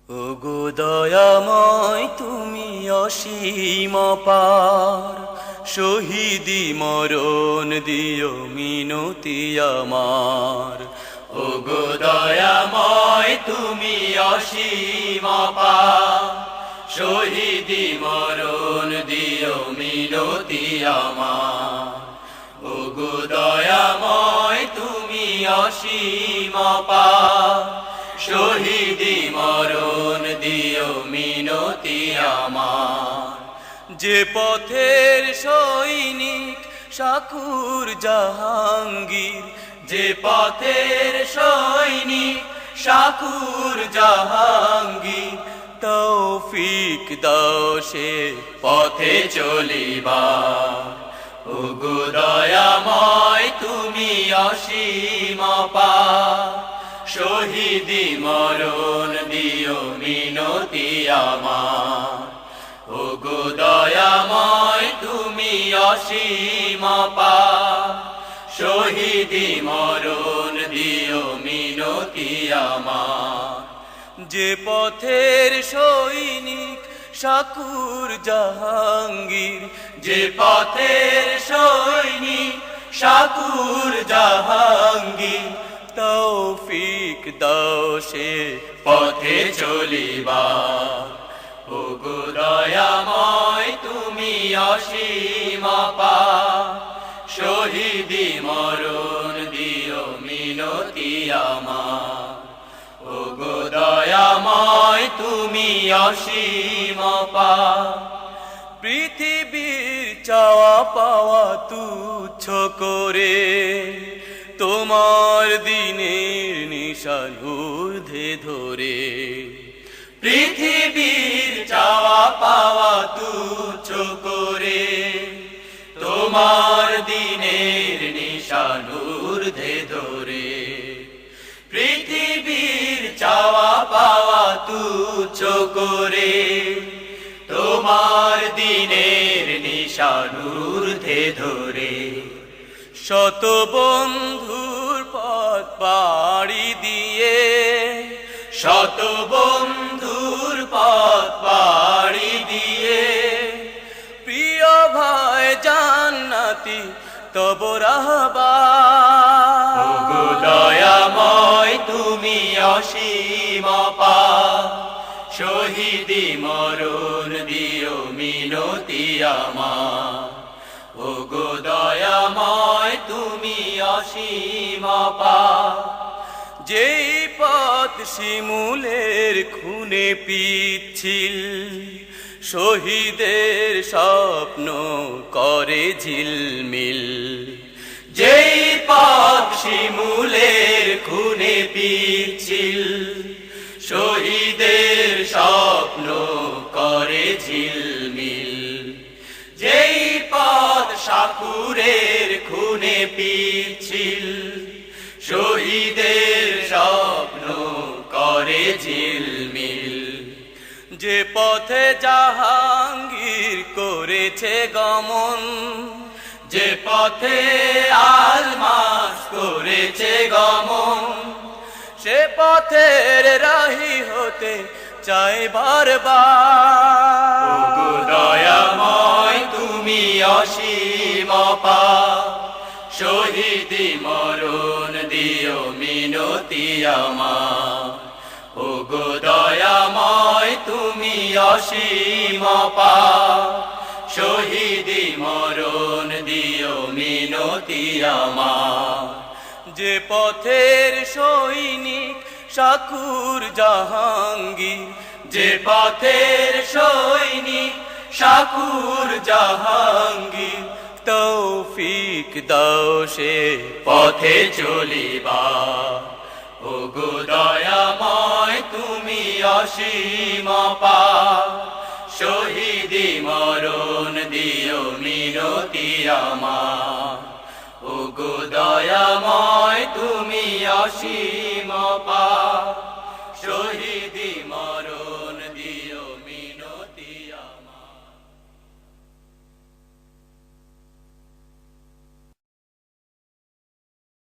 ওগো দয়াময় তুমি অসীম পার, শহীদি মরণ দিও মিনতি আমার। ওগো দয়াময় তুমি অসীম পার, শহীদি মরণ দিও মিনতি আমার। ওগো দয়াময় তুমি অসীম পার, শহীদি মরণ দিও মিনতি আমার। যে পথের সৈনিক শাকুর জাহাঙ্গীর, যে পথের সৈনিক শাকুর জাহাঙ্গীর, তৌফিক দাও সে পথে চলিবার। ওগো দয়াময় তুমি অসীম পার, শহীদি মরণ দিও মিনতি আমার। ওগো দয়াময় তুমি অসীম পার, শহীদি মরণ দিও মিনতি আমার। যে পথের সৈনিক শাকুর জাহাঙ্গীর, যে পথের সৈনিক শাকুর জাহাঙ্গীর, তৌফিক দাও সে পথে চলিবার। ওগো দয়াময় তুমি অসীম পার, শহীদি মরণ দিও মিনতি আমার। ওগো দয়াময় তুমি অসীম পার, পৃথিবীর চাওয়া পাওয়া তুচ্ছ করে তোমার দিনের নিশান ঊর্ধ্বে ধরে। পৃথিবীর চাওয়া পাওয়া তুচ্ছ করে তোমার দিনের নিশান ঊর্ধ্বে ধরে। পৃথিবীর চাওয়া পাওয়া তুচ্ছ করে তোমার দিনের নিশান ঊর্ধ্বে ধরে। শত বন্ধুর পথ পাড়ি দিয়ে, শত বন্ধুর পথ পাড়ি দিয়ে, প্রিয় ভাই জান্নাতি তব রাহবার। ওগো দয়াময় তুমি অসীম পার, শহীদি মরণ দিও মিনতি আমার। ওগো দয়াময় তুমি অসীম পার, যেই পথ শিমুলের খুনে পিচ্ছিল, শহীদের স্বপ্ন করে ঝিলমিল। যেই পথ শিমুলের খুনে পিচ্ছিল, শহীদের স্বপ্ন করে ঝিলমিল। যেই পথ শাকুরের খুনে পিচ্ছিল, শহীদের স্বপ্ন করে ঝিলমিল। যে পথে জাহাঙ্গীর করেছে গমন, যে পথে আলমাস করেছে গমন, সে পথের রাহি হতে চাই বারবার। ওগো দয়াময় তুমি অসীম পার, শহীদি মরণ দিও মিনতি আমার। ওগো দয়াময় তুমি অসীম পার, শহীদি মরণ দিও মিনতি আমার। যে পথের সৈনিক শাকুর জাহাঙ্গীর, যে পথের সৈনিক শাকুর জাহাঙ্গীর, তৌফিক দাও সে পথে চলিবার। ওগো দয়াময় তুমি অসীম পার, শহীদি মরণ দিও মিনতি আমার। ওগো দয়াময় তুমি অসীম পার, শহীদ